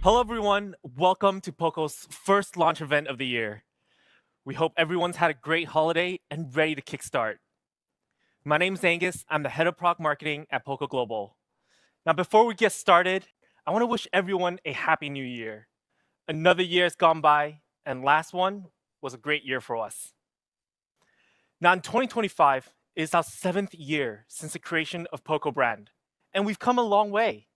Hello, everyone. Welcome to Poco's first launch event of the year. We hope everyone's had a great holiday and ready to kickstart. My name is Angus. I'm the head of product marketing at Poco Global. Now, before we get started, I want to wish everyone a happy new year. Another year has gone by, and last one was a great year for us. Now, in 2025 is our 7th year since the creation of Poco brand, and we've come a long way.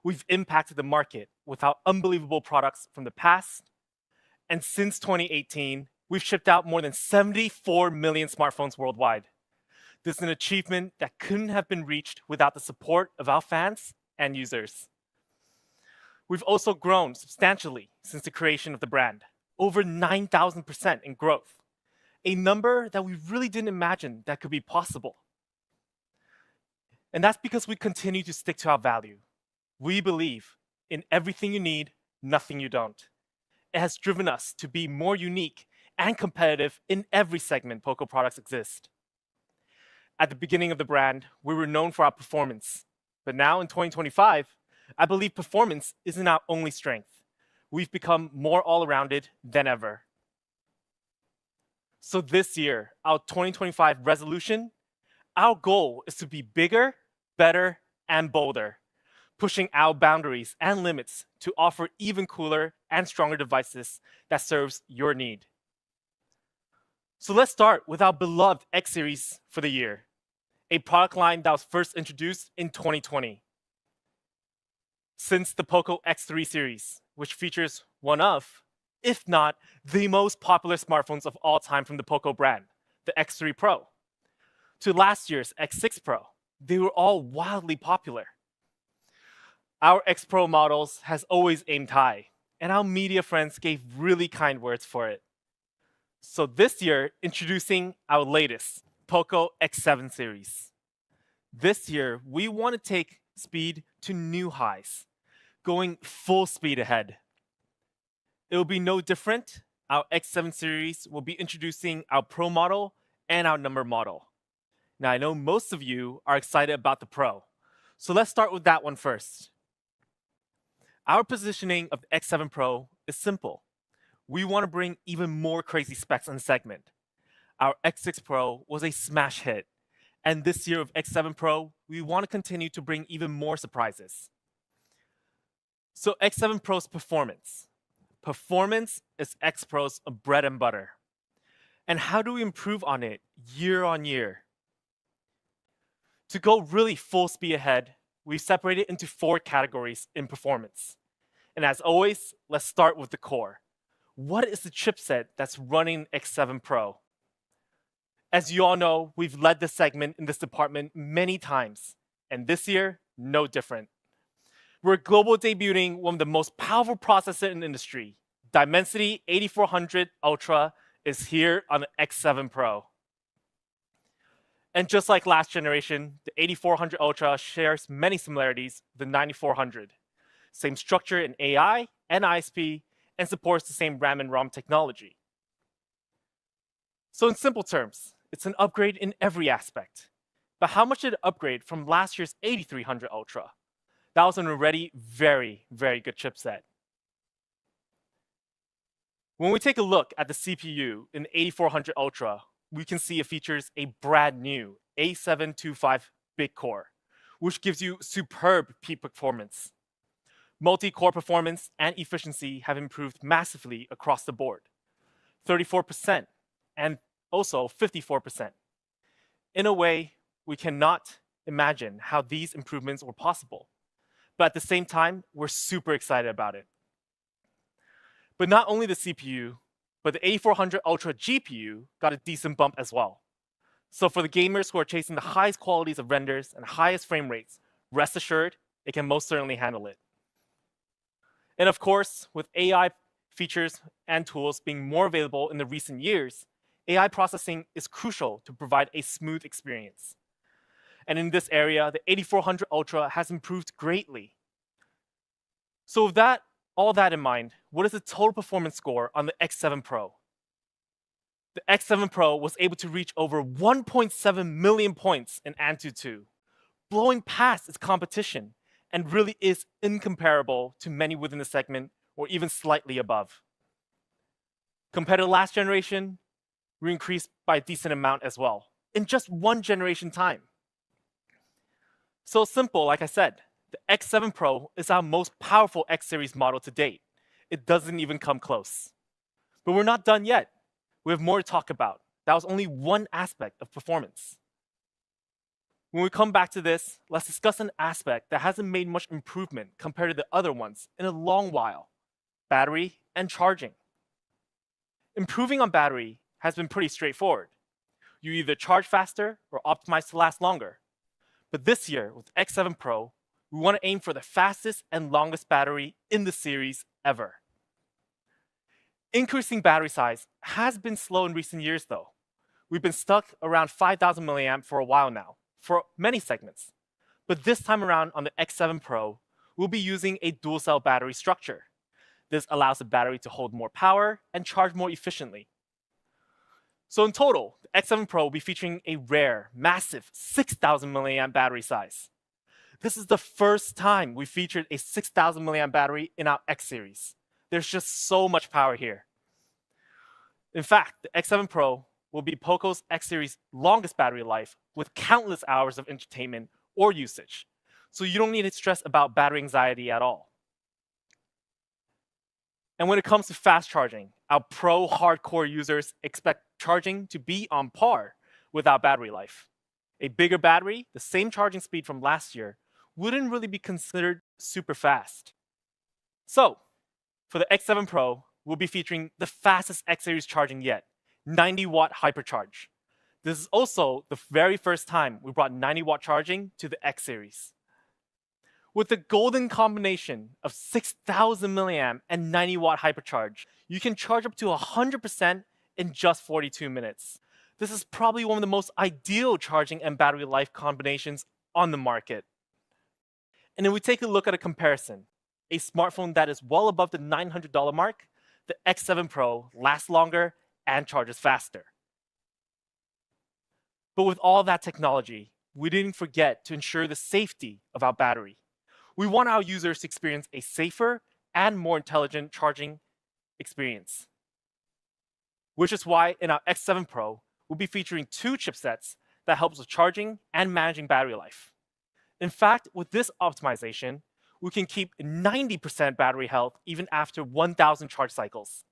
We've impacted the market with our unbelievable products from the past. And since 2018, we've shipped out more than 74 million smartphones worldwide. This is an achievement that couldn't have been reached without the support of our fans and users. We've also grown substantially since the creation of the brand, over 9,000% in growth, a number that we really didn't imagine that could be possible. And that's because we continue to stick to our value. We believe in everything you need, nothing you don't. It has driven us to be more unique and competitive in every segment Poco products exist. At the beginning of the brand, we were known for our performance. But now in 2025, I believe performance isn't our only strength. We've become more all-rounded than ever. So this year, our 2025 resolution, our goal is to be bigger, better, and bolder, pushing our boundaries and limits to offer even cooler and stronger devices that serves your need. So let's start with our beloved X series for the year, a product line that was first introduced in 2020. Since the Poco X3 series, which features one of, if not the most popular smartphones of all time from the Poco brand, the X3 Pro, to last year's X6 Pro, they were all wildly popular. Our X Pro models has always aimed high, and our media friends gave really kind words for it. So this year, introducing our latest, Poco X7 series. This year, we want to take speed to new highs, going full speed ahead. It will be no different. Our X7 series will be introducing our Pro model and our number model. Now, I know most of you are excited about the Pro, so let's start with that one first. Our positioning of the X7 Pro is simple. We want to bring even more crazy specs in the segment. Our X6 Pro was a smash hit, and this year of X7 Pro, we want to continue to bring even more surprises. So X7 Pro's performance. Performance is X Pro's bread and butter. And how do we improve on it year on year? To go really full speed ahead, we've separated into 4 categories in performance. And as always, let's start with the core. What is the chipset that's running X7 Pro? As you all know, we've led the segment in this department many times, and this year, no different. We're global debuting one of the most powerful processors in the industry. Dimensity 8400 Ultra is here on the X7 Pro. And just like last generation, the 8400 Ultra shares many similarities with the 9400. Same structure in AI and ISP, and supports the same RAM and ROM technology. So in simple terms, it's an upgrade in every aspect. But how much did it upgrade from last year's 8300 Ultra? That was an already very, very good chipset. When we take a look at the CPU in the 8400 Ultra, we can see it features a brand new A725 big core, which gives you superb peak performance. Multi-core performance and efficiency have improved massively across the board, 34% and also 54%. In a way, we cannot imagine how these improvements were possible. But at the same time, we're super excited about it. But not only the CPU, but the 8400 Ultra GPU got a decent bump as well. So for the gamers who are chasing the highest qualities of renders and highest frame rates, rest assured, it can most certainly handle it. And of course, with AI features and tools being more available in the recent years, AI processing is crucial to provide a smooth experience. And in this area, the 8400 Ultra has improved greatly. So with all that in mind, what is the total performance score on the X7 Pro? The X7 Pro was able to reach over 1.7 million points in Antutu, blowing past its competition and really is incomparable to many within the segment or even slightly above. Compared to last generation, we increased by a decent amount as well in just one generation time. So simple, like I said, the X7 Pro is our most powerful X series model to date. It doesn't even come close. But we're not done yet. We have more to talk about. That was only one aspect of performance. When we come back to this, let's discuss an aspect that hasn't made much improvement compared to the other ones in a long while: battery and charging. Improving on battery has been pretty straightforward. You either charge faster or optimize to last longer. But this year, with X7 Pro, we want to aim for the fastest and longest battery in the series ever. Increasing battery size has been slow in recent years though. We've been stuck around 5,000 milliamp for a while now, for many segments. But this time around on the X7 Pro, we'll be using a dual cell battery structure. This allows the battery to hold more power and charge more efficiently. So in total, the X7 Pro will be featuring a rare, massive 6,000 milliamp battery size. This is the first time we featured a 6,000 milliamp battery in our X series. There's just so much power here. In fact, the X7 Pro will be Poco's X series' longest battery life with countless hours of entertainment or usage. So you don't need to stress about battery anxiety at all. And when it comes to fast charging, our pro hardcore users expect charging to be on par with our battery life. A bigger battery, the same charging speed from last year, wouldn't really be considered super fast. So, for the X7 Pro, we'll be featuring the fastest X series charging yet, 90-watt hypercharge. This is also the very first time we brought 90-watt charging to the X series. With the golden combination of 6,000 milliamp and 90-watt hypercharge, you can charge up to 100% in just 42 minutes. This is probably one of the most ideal charging and battery life combinations on the market. And if we take a look at a comparison, a smartphone that is well above the $900 mark, the X7 Pro lasts longer and charges faster. But with all that technology, we didn't forget to ensure the safety of our battery. We want our users to experience a safer and more intelligent charging experience. Which is why in our X7 Pro, we'll be featuring 2 chipsets that helps with charging and managing battery life. In fact, with this optimization, we can keep 90% battery health even after 1,000 charge cycles.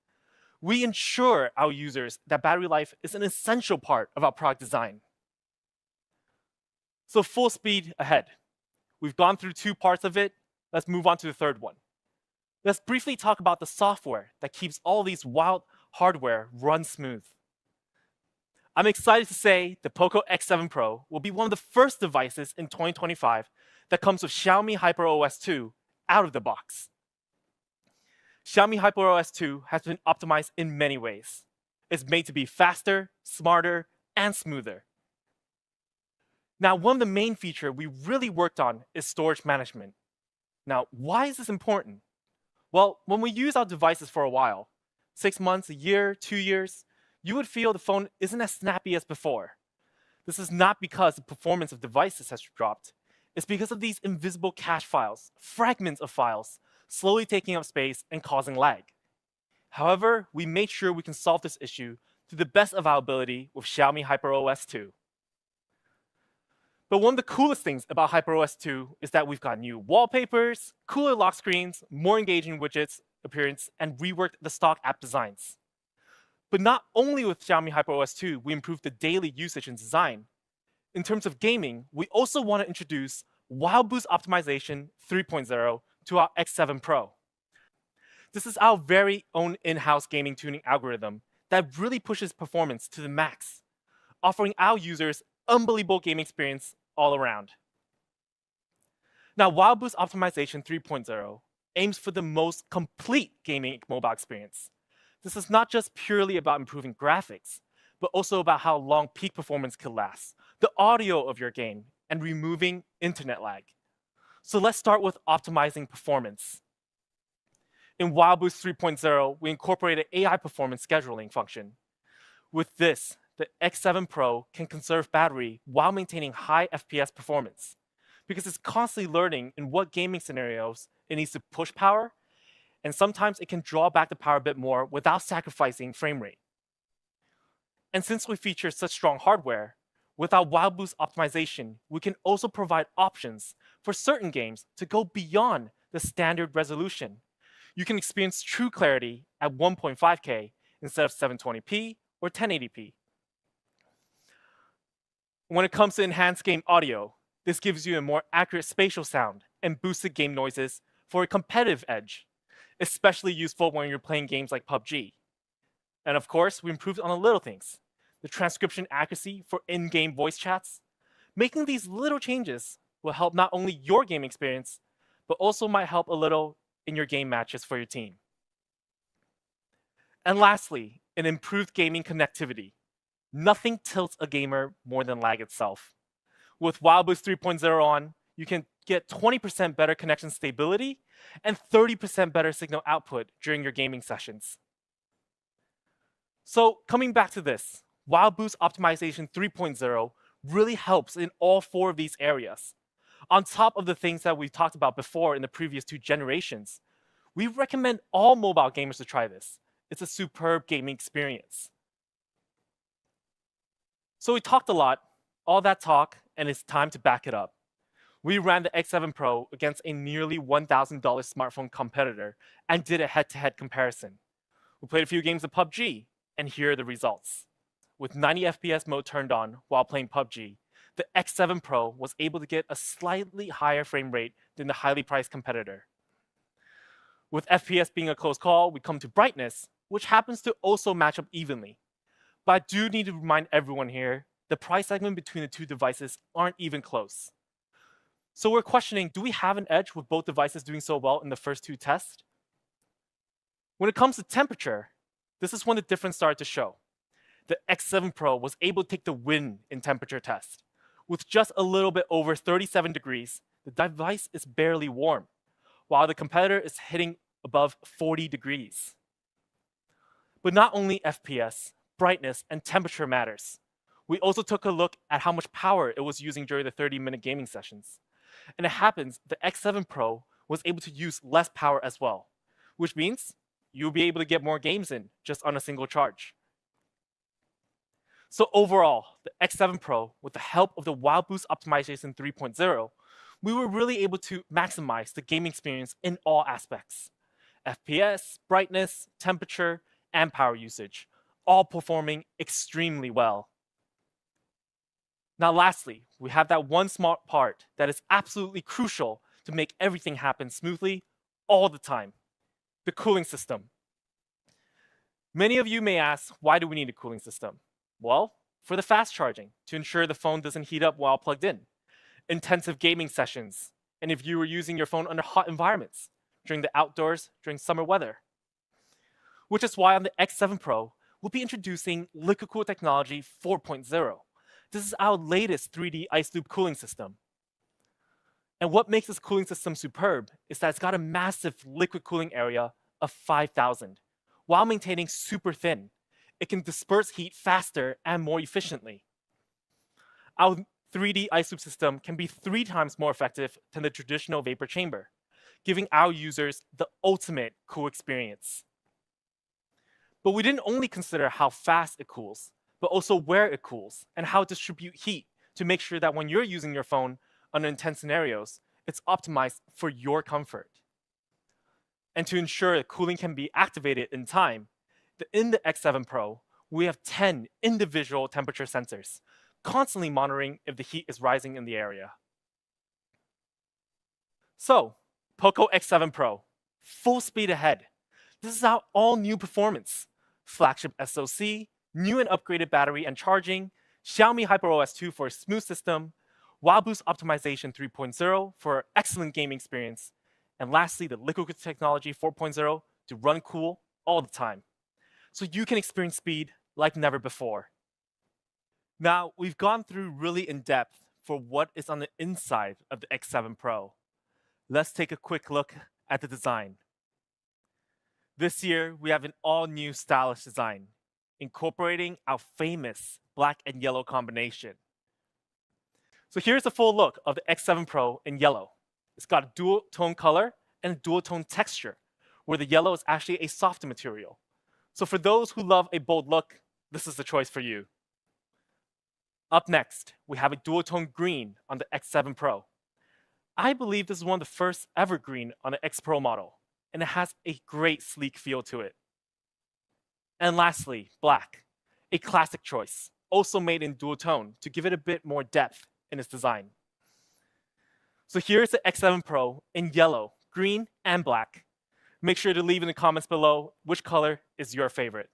We ensure our users that battery life is an essential part of our product design. So full speed ahead. We've gone through 2 parts of it. Let's move on to the third one. Let's briefly talk about the software that keeps all these wild hardware run smooth. I'm excited to say the Poco X7 Pro will be one of the first devices in 2025 that comes with Xiaomi HyperOS 2 out of the box. Xiaomi HyperOS 2 has been optimized in many ways. It's made to be faster, smarter, and smoother. Now, one of the main features we really worked on is storage management. Now, why is this important? Well, when we use our devices for a while, 6 months, a year, 2 years, you would feel the phone isn't as snappy as before. This is not because the performance of devices has dropped. It's because of these invisible cache files, fragments of files, slowly taking up space and causing lag. However, we made sure we can solve this issue to the best of our ability with Xiaomi HyperOS 2. But one of the coolest things about HyperOS 2 is that we've got new wallpapers, cooler lock screens, more engaging widgets appearance, and reworked the stock app designs. But not only with Xiaomi HyperOS 2, we improved the daily usage and design. In terms of gaming, we also want to introduce Wild Boost Optimization 3.0 to our X7 Pro. This is our very own in-house gaming tuning algorithm that really pushes performance to the max, offering our users unbelievable gaming experience all around. Now, Wild Boost Optimization 3.0 aims for the most complete gaming mobile experience. This is not just purely about improving graphics, but also about how long peak performance can last, the audio of your game, and removing internet lag. So let's start with optimizing performance. In Wild Boost 3.0, we incorporated AI performance scheduling function. With this, the X7 Pro can conserve battery while maintaining high FPS performance. because it's constantly learning in what gaming scenarios it needs to push power, and sometimes it can draw back the power a bit more without sacrificing frame rate. And since we feature such strong hardware, with our Wild Boost optimization, we can also provide options for certain games to go beyond the standard resolution. You can experience true clarity at 1.5K instead of 720p or 1080p. When it comes to enhanced game audio, this gives you a more accurate spatial sound and boosted game noises for a competitive edge, especially useful when you're playing games like PUBG. And of course, we improved on the little things, the transcription accuracy for in-game voice chats. Making these little changes will help not only your game experience, but also might help a little in your game matches for your team. And lastly, an improved gaming connectivity. Nothing tilts a gamer more than lag itself. With WildBoost 3.0 on, you can get 20% better connection stability and 30% better signal output during your gaming sessions. So coming back to this, WildBoost Optimization 3.0 really helps in all four of these areas. On top of the things that we've talked about before in the previous two generations, we recommend all mobile gamers to try this. It's a superb gaming experience. So we talked a lot, all that talk, and it's time to back it up. We ran the X7 Pro against a nearly $1,000 smartphone competitor and did a head-to-head comparison. We played a few games of PUBG, and here are the results. With 90 FPS mode turned on while playing PUBG, the X7 Pro was able to get a slightly higher frame rate than the highly priced competitor. With FPS being a close call, we come to brightness, which happens to also match up evenly. But I do need to remind everyone here, the price segment between the two devices aren't even close. So we're questioning, do we have an edge with both devices doing so well in the first two tests? When it comes to temperature, this is when the difference started to show. The X7 Pro was able to take the win in temperature test. With just a little bit over 37 degrees, the device is barely warm, while the competitor is hitting above 40 degrees. But not only FPS, brightness, and temperature matters. We also took a look at how much power it was using during the 30-minute gaming sessions. And it happens the X7 Pro was able to use less power as well, which means you'll be able to get more games in just on a single charge. So overall, the X7 Pro, with the help of the Wild Boost Optimization 3.0, we were really able to maximize the gaming experience in all aspects. FPS, brightness, temperature, and power usage, all performing extremely well. Now lastly, we have that one smart part that is absolutely crucial to make everything happen smoothly all the time, the cooling system. Many of you may ask, why do we need a cooling system? Well, for the fast charging, to ensure the phone doesn't heat up while plugged in, intensive gaming sessions, and if you were using your phone under hot environments, during the outdoors, during summer weather. Which is why on the X7 Pro, we'll be introducing Liquid Cool Technology 4.0. This is our latest 3D ice loop cooling system. And what makes this cooling system superb is that it's got a massive liquid cooling area of 5,000, while maintaining super thin. It can disperse heat faster and more efficiently. Our 3D ice loop system can be 3 times more effective than the traditional vapor chamber, giving our users the ultimate cool experience. But we didn't only consider how fast it cools, but also where it cools and how to distribute heat to make sure that when you're using your phone under intense scenarios, it's optimized for your comfort. And to ensure that cooling can be activated in time, in the X7 Pro, we have 10 individual temperature sensors, constantly monitoring if the heat is rising in the area. So, Poco X7 Pro, full speed ahead. This is our all-new performance. Flagship SoC, new and upgraded battery and charging, Xiaomi HyperOS 2 for a smooth system, Wild Boost Optimization 3.0 for excellent gaming experience, and lastly, the Liquid Cool Technology 4.0 to run cool all the time, so you can experience speed like never before. Now, we've gone through really in depth for what is on the inside of the X7 Pro. Let's take a quick look at the design. This year, we have an all-new stylish design, incorporating our famous black and yellow combination. So here's a full look of the X7 Pro in yellow. It's got a dual tone color and a dual tone texture, where the yellow is actually a softer material. So for those who love a bold look, this is the choice for you. Up next, we have a dual tone green on the X7 Pro. I believe this is one of the first ever green on the X Pro model, and it has a great sleek feel to it. And lastly, black, a classic choice, also made in dual tone to give it a bit more depth in its design. So here's the X7 Pro in yellow, green, and black. Make sure to leave in the comments below which color is your favorite.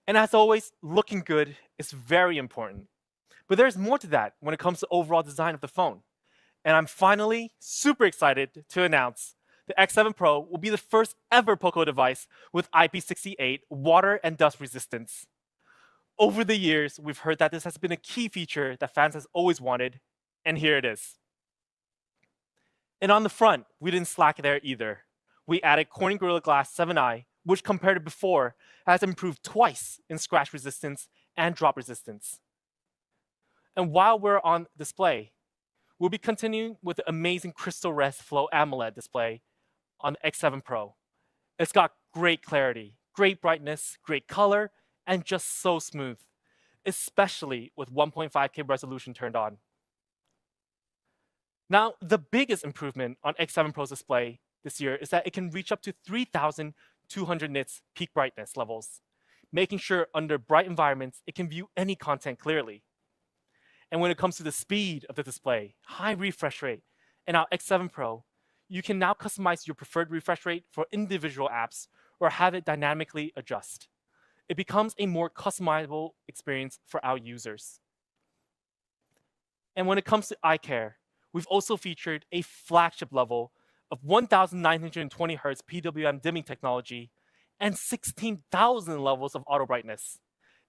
And as always, looking good is very important. But there's more to that when it comes to overall design of the phone. And I'm finally super excited to announce the X7 Pro will be the first ever Poco device with IP68 water and dust resistance. Over the years, we've heard that this has been a key feature that fans has always wanted, and here it is. And on the front, we didn't slack there either. We added Corning Gorilla Glass 7i, which compared to before has improved twice in scratch resistance and drop resistance. And while we're on display, we'll be continuing with the amazing Crystal Rest Flow AMOLED display on the X7 Pro. It's got great clarity, great brightness, great color, and just so smooth, especially with 1.5K resolution turned on. Now, the biggest improvement on X7 Pro's display this year is that it can reach up to 3,200 nits peak brightness levels, making sure under bright environments it can view any content clearly. And when it comes to the speed of the display, high refresh rate, and our X7 Pro, you can now customize your preferred refresh rate for individual apps or have it dynamically adjust. It becomes a more customizable experience for our users. And when it comes to eye care, we've also featured a flagship level of 1,920 Hz PWM dimming technology and 16,000 levels of auto brightness,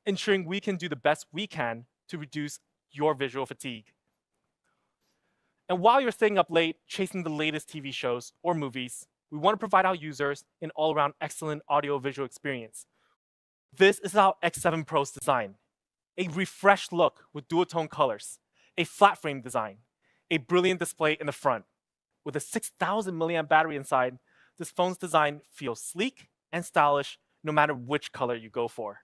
ensuring we can do the best we can to reduce your visual fatigue. And while you're staying up late chasing the latest TV shows or movies, we want to provide our users an all-around excellent audio-visual experience. This is our X7 Pro's design. A refreshed look with dual-tone colors, a flat frame design, a brilliant display in the front. With a 6,000 milliamp battery inside, this phone's design feels sleek and stylish no matter which color you go for.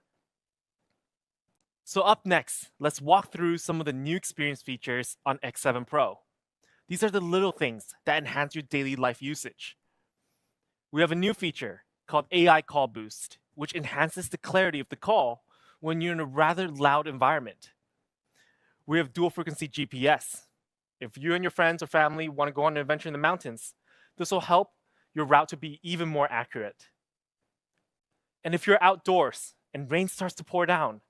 So up next, let's walk through some of the new experience features on X7 Pro. These are the little things that enhance your daily life usage. We have a new feature called AI Call Boost, which enhances the clarity of the call when you're in a rather loud environment. We have dual frequency GPS. If you and your friends or family want to go on an adventure in the mountains, this will help your route to be even more accurate. And if you're outdoors and rain starts to pour down,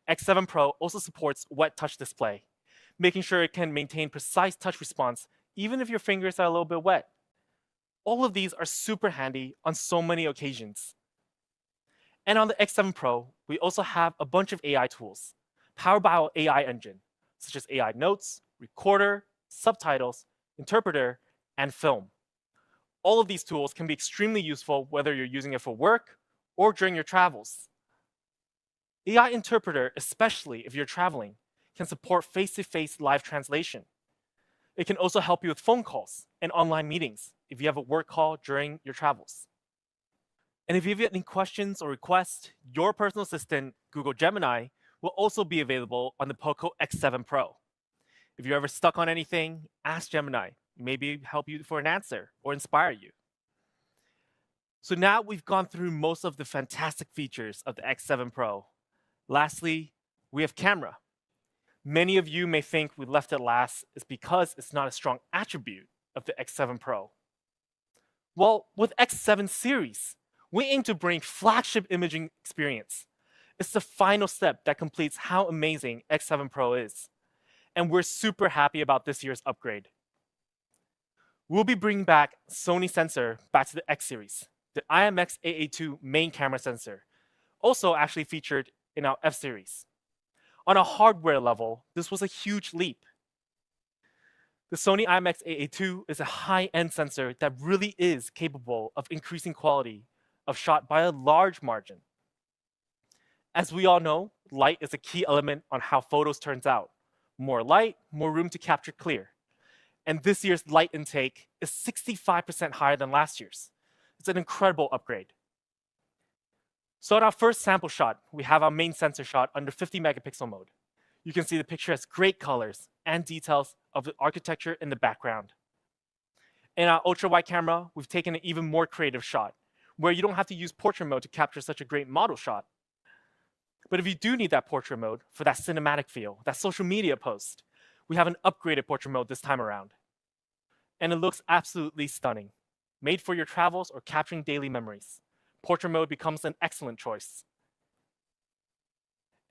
X7 Pro also supports wet touch display, making sure it can maintain precise touch response even if your fingers are a little bit wet. All of these are super handy on so many occasions. And on the X7 Pro, we also have a bunch of AI tools powered by our AI engine, such as AI Notes, Recorder, Subtitles, Interpreter, and Film. All of these tools can be extremely useful whether you're using it for work or during your travels. AI Interpreter, especially if you're traveling, can support face-to-face live translation. It can also help you with phone calls and online meetings if you have a work call during your travels. And if you have any questions or requests, your personal assistant, Google Gemini, will also be available on the Poco X7 Pro. If you're ever stuck on anything, ask Gemini. Maybe help you for an answer or inspire you. So now we've gone through most of the fantastic features of the X7 Pro. Lastly, we have camera. Many of you may think we left it last is because it's not a strong attribute of the X7 Pro. Well, with X7 series, we aim to bring flagship imaging experience. It's the final step that completes how amazing X7 Pro is. And we're super happy about this year's upgrade. We'll be bringing back Sony sensor back to the X series, the IMX-882 main camera sensor, also actually featured in our F series. On a hardware level, this was a huge leap. The Sony IMX-882 is a high-end sensor that really is capable of increasing quality of shot by a large margin. As we all know, light is a key element on how photos turns out, more light, more room to capture clear. And this year's light intake is 65% higher than last year's. It's an incredible upgrade. So in our first sample shot, we have our main sensor shot under 50 megapixel mode. You can see the picture has great colors and details of the architecture in the background. In our ultra-wide camera, we've taken an even more creative shot, where you don't have to use portrait mode to capture such a great model shot. But if you do need that portrait mode for that cinematic feel, that social media post, we have an upgraded portrait mode this time around. And it looks absolutely stunning. Made for your travels or capturing daily memories, portrait mode becomes an excellent choice.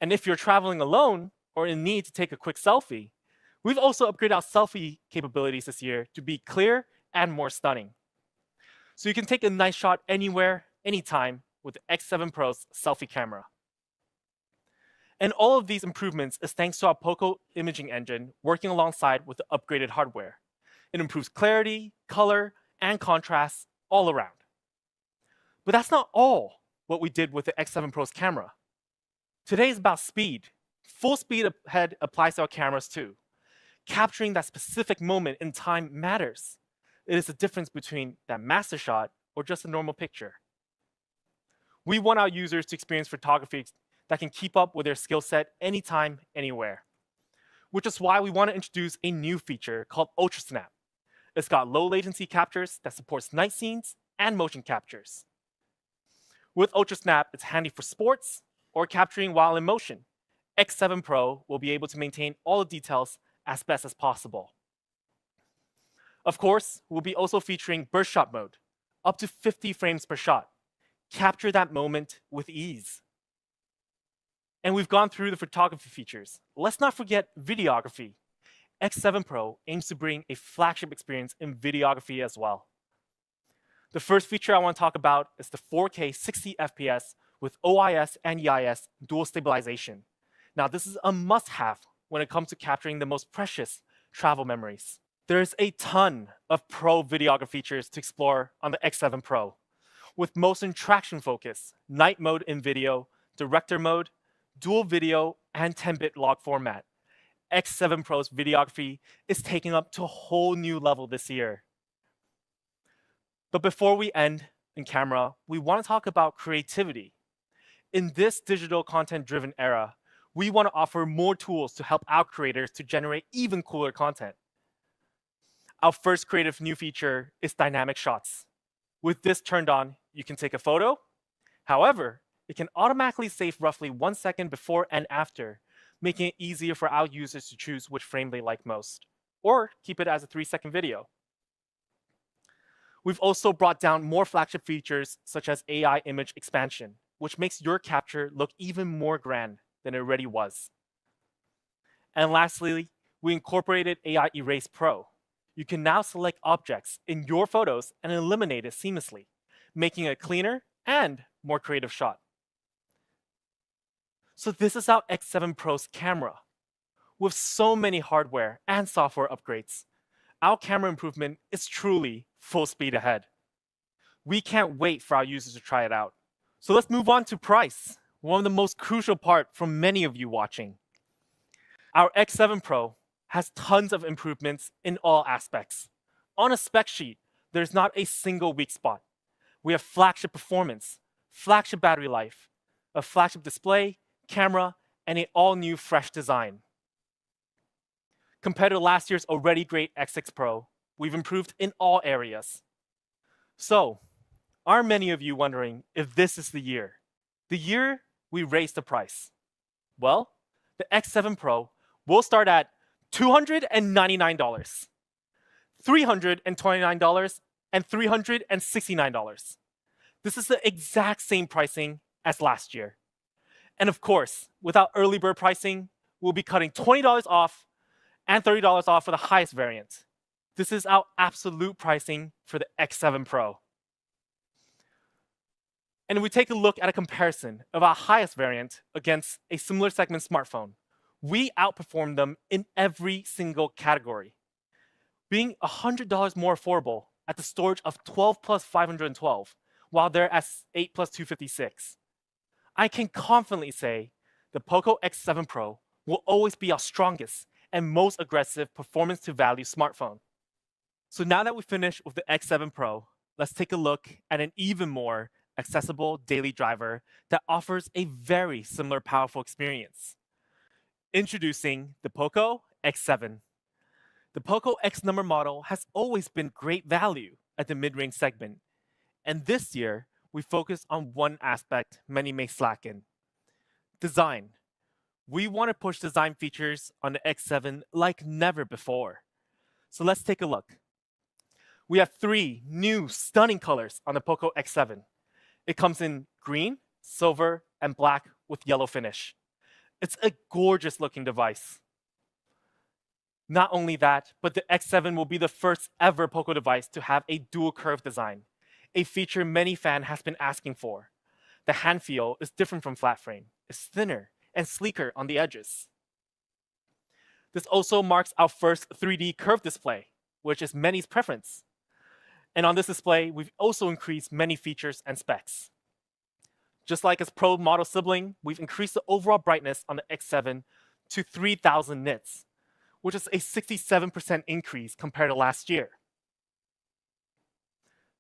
And if you're traveling alone or in need to take a quick selfie, we've also upgraded our selfie capabilities this year to be clear and more stunning. So you can take a nice shot anywhere, anytime with the X7 Pro's selfie camera. And all of these improvements is thanks to our Poco imaging engine working alongside with the upgraded hardware. It improves clarity, color, and contrast all around. But that's not all what we did with the X7 Pro's camera. Today is about speed. Full speed ahead applies to our cameras too. Capturing that specific moment in time matters. It is the difference between that master shot or just a normal picture. We want our users to experience photography that can keep up with their skill set anytime, anywhere. Which is why we want to introduce a new feature called Ultra Snap. It's got low latency captures that supports night scenes and motion captures. With Ultra Snap, it's handy for sports or capturing while in motion. X7 Pro will be able to maintain all the details as best as possible. Of course, we'll be also featuring burst shot mode, up to 50 frames per shot. Capture that moment with ease. And we've gone through the photography features. Let's not forget videography. X7 Pro aims to bring a flagship experience in videography as well. The first feature I want to talk about is the 4K 60 FPS with OIS and EIS dual stabilization. Now, this is a must-have when it comes to capturing the most precious travel memories. There's a ton of pro videography features to explore on the X7 Pro, with motion traction focus, night mode in video, director mode, dual video, and 10-bit log format. X7 Pro's videography is taking up to a whole new level this year. But before we end in camera, we want to talk about creativity. In this digital content-driven era, we want to offer more tools to help our creators to generate even cooler content. Our first creative new feature is dynamic shots. With this turned on, you can take a photo. However, it can automatically save roughly 1 second before and after, making it easier for our users to choose which frame they like most, or keep it as a 3-second video. We've also brought down more flagship features such as AI image expansion, which makes your capture look even more grand than it already was. And lastly, we incorporated AI Erase Pro. You can now select objects in your photos and eliminate it seamlessly, making it a cleaner and more creative shot. So this is our X7 Pro's camera. With so many hardware and software upgrades, our camera improvement is truly full speed ahead. We can't wait for our users to try it out. So let's move on to price, one of the most crucial part for many of you watching. Our X7 Pro has tons of improvements in all aspects. On a spec sheet, there's not a single weak spot. We have flagship performance, flagship battery life, a flagship display, camera, and an all-new fresh design. Compared to last year's already great X6 Pro, we've improved in all areas. So, are many of you wondering if this is the year we raise the price? Well, the X7 Pro will start at $299, $329, and $369. This is the exact same pricing as last year. And of course, without early bird pricing, we'll be cutting $20 off and $30 off for the highest variant. This is our absolute pricing for the X7 Pro. And if we take a look at a comparison of our highest variant against a similar segment smartphone, we outperform them in every single category, being $100 more affordable at the storage of 12 plus 512, while they're at 8 plus 256. I can confidently say the Poco X7 Pro will always be our strongest and most aggressive performance to value smartphone. So now that we finished with the X7 Pro, let's take a look at an even more accessible daily driver that offers a very similar powerful experience. Introducing the Poco X7. The Poco X number model has always been great value at the mid-range segment, and this year we focus on one aspect many may slack in: design. We want to push design features on the X7 like never before. So let's take a look. We have three new stunning colors on the Poco X7. It comes in green, silver, and black with yellow finish. It's a gorgeous looking device. Not only that, but the X7 will be the first ever Poco device to have a dual curve design, a feature many fans have been asking for. The hand feel is different from flat frame. It's thinner and sleeker on the edges. This also marks our first 3D curved display, which is many's preference. And on this display, we've also increased many features and specs. Just like its Pro model sibling, we've increased the overall brightness on the X7 to 3000 nits, which is a 67% increase compared to last year.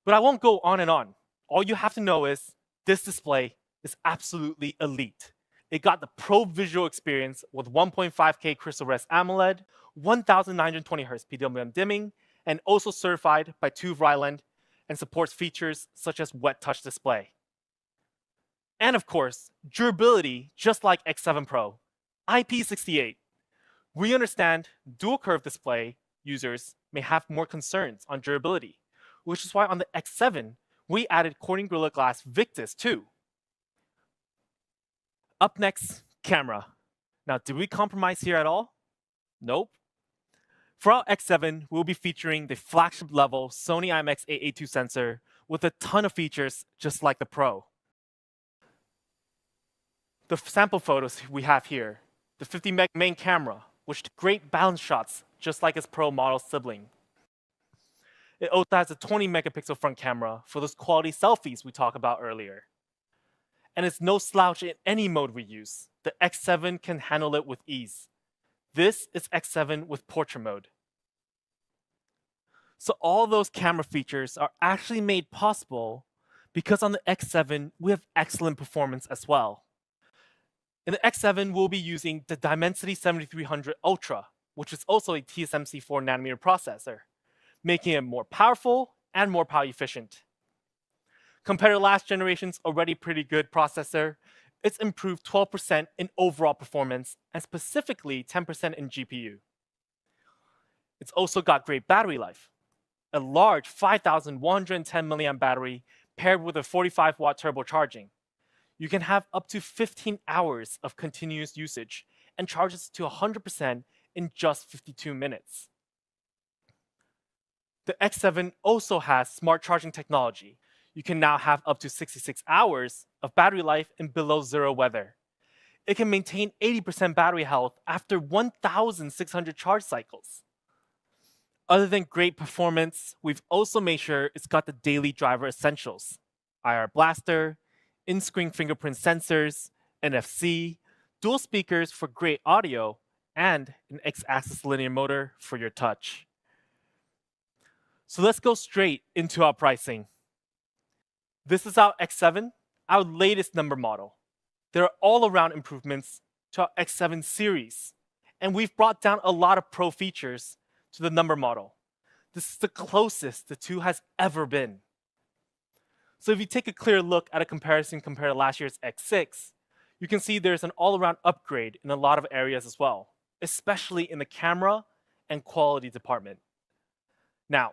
But I won't go on and on. All you have to know is this display is absolutely elite. It got the Pro visual experience with 1.5K Crystal Res AMOLED, 1920Hz PWM dimming, and also certified by TÜV Rheinland and supports features such as wet touch display. And of course, durability, just like X7 Pro, IP68. We understand dual curve display users may have more concerns on durability, which is why on the X7, we added Corning Gorilla Glass Victus too. Up next, camera. Now, did we compromise here at all? Nope. For our X7, we'll be featuring the flagship level Sony IMX882 sensor with a ton of features just like the Pro. The sample photos we have here, the 50 meg main camera, which took great balance shots just like its Pro model sibling. It also has a 20 megapixel front camera for those quality selfies we talked about earlier. And it's no slouch in any mode we use. The X7 can handle it with ease. This is X7 with portrait mode. So all those camera features are actually made possible because on the X7, we have excellent performance as well. In the X7, we'll be using the Dimensity 7300 Ultra, which is also a TSMC 4nm processor, making it more powerful and more power efficient. Compared to last generation's already pretty good processor, it's improved 12% in overall performance and specifically 10% in GPU. It's also got great battery life. A large 5110 mAh battery paired with a 45-watt turbocharging. You can have up to 15 hours of continuous usage and charges to 100% in just 52 minutes. The X7 also has smart charging technology. You can now have up to 66 hours of battery life in below zero weather. It can maintain 80% battery health after 1,600 charge cycles. Other than great performance, we've also made sure it's got the daily driver essentials: IR blaster, in-screen fingerprint sensors, NFC, dual speakers for great audio, and an X-axis linear motor for your touch. So let's go straight into our pricing. This is our X7, our latest number model. There are all-around improvements to our X7 series, and we've brought down a lot of Pro features to the number model. This is the closest the two has ever been. So if you take a clear look at a comparison compared to last year's X6, you can see there's an all-around upgrade in a lot of areas as well, especially in the camera and quality department. Now,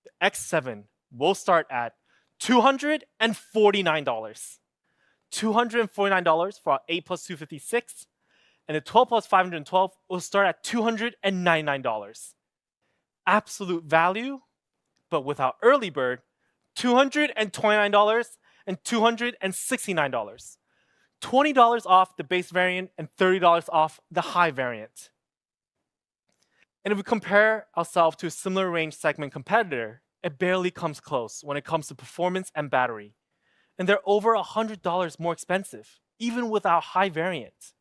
the X7 will start at $249. $249 for our 8 plus 256, and the 12 plus 512 will start at $299. Absolute value, but without early bird, $229 and $269. $20 off the base variant and $30 off the high variant. And if we compare ourselves to a similar range segment competitor, it barely comes close when it comes to performance and battery. And they're over $100 more expensive, even with our high variant.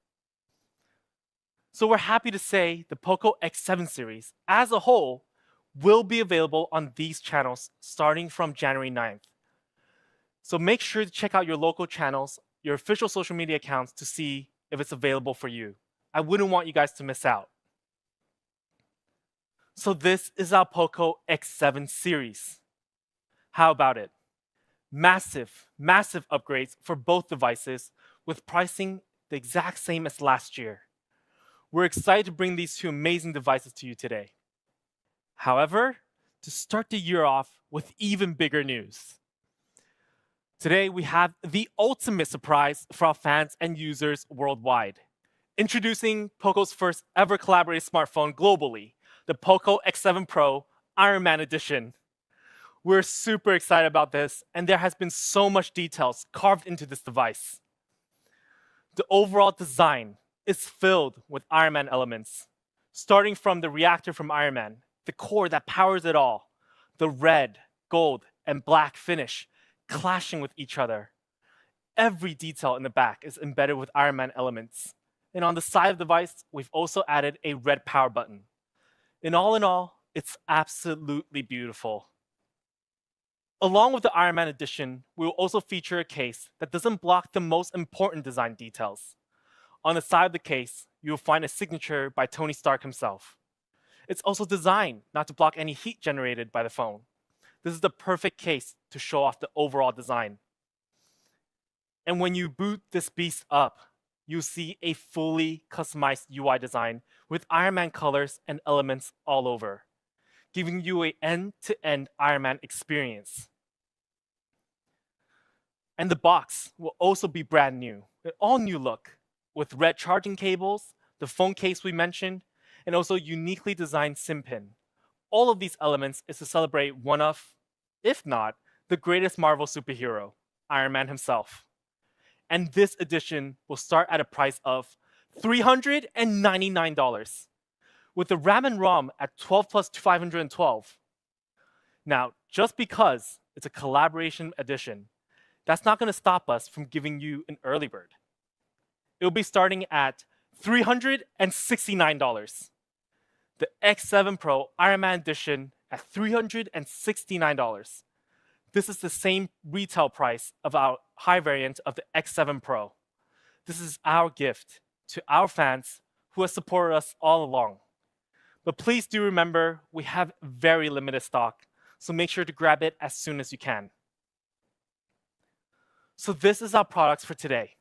So we're happy to say the Poco X7 series as a whole will be available on these channels starting from January 9th. So make sure to check out your local channels, your official social media accounts to see if it's available for you. I wouldn't want you guys to miss out. So this is our Poco X7 series. How about it? Massive, massive upgrades for both devices with pricing the exact same as last year. We're excited to bring these two amazing devices to you today. However, to start the year off with even bigger news. Today we have the ultimate surprise for our fans and users worldwide. Introducing Poco's first ever collaborated smartphone globally, the Poco X7 Pro Iron Man Edition. We're super excited about this, and there has been so much details carved into this device. The overall design is filled with Iron Man elements, starting from the reactor from Iron Man, the core that powers it all, the red, gold, and black finish clashing with each other. Every detail in the back is embedded with Iron Man elements. And on the side of the device, we've also added a red power button. In all, it's absolutely beautiful. Along with the Iron Man edition, we will also feature a case that doesn't block the most important design details. On the side of the case, you will find a signature by Tony Stark himself. It's also designed not to block any heat generated by the phone. This is the perfect case to show off the overall design. And when you boot this beast up, you see a fully customized UI design with Iron Man colors and elements all over, giving you an end-to-end Iron Man experience. And the box will also be brand new, an all-new look, with red charging cables, the phone case we mentioned, and also uniquely designed SIM pin. All of these elements is to celebrate one of, if not, the greatest Marvel superhero, Iron Man himself. And this edition will start at a price of $399, with the RAM and ROM at 12 plus 512. Now, just because it's a collaboration edition, that's not going to stop us from giving you an early bird. It will be starting at $369. The X7 Pro Iron Man Edition at $369. This is the same retail price of our high variant of the X7 Pro. This is our gift to our fans who have supported us all along. But please do remember, we have very limited stock, so make sure to grab it as soon as you can. So this is our products for today.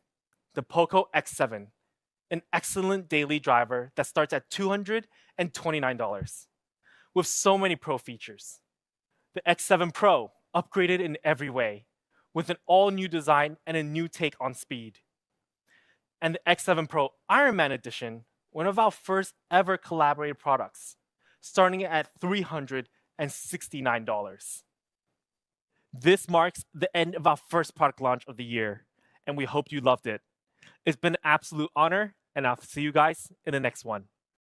The Poco X7, an excellent daily driver that starts at $229, with so many pro features. The X7 Pro, upgraded in every way, with an all-new design and a new take on speed. And the X7 Pro Iron Man Edition, one of our first ever collaborated products, starting at $369. This marks the end of our first product launch of the year, and we hope you loved it. It's been an absolute honor, and I'll see you guys in the next one.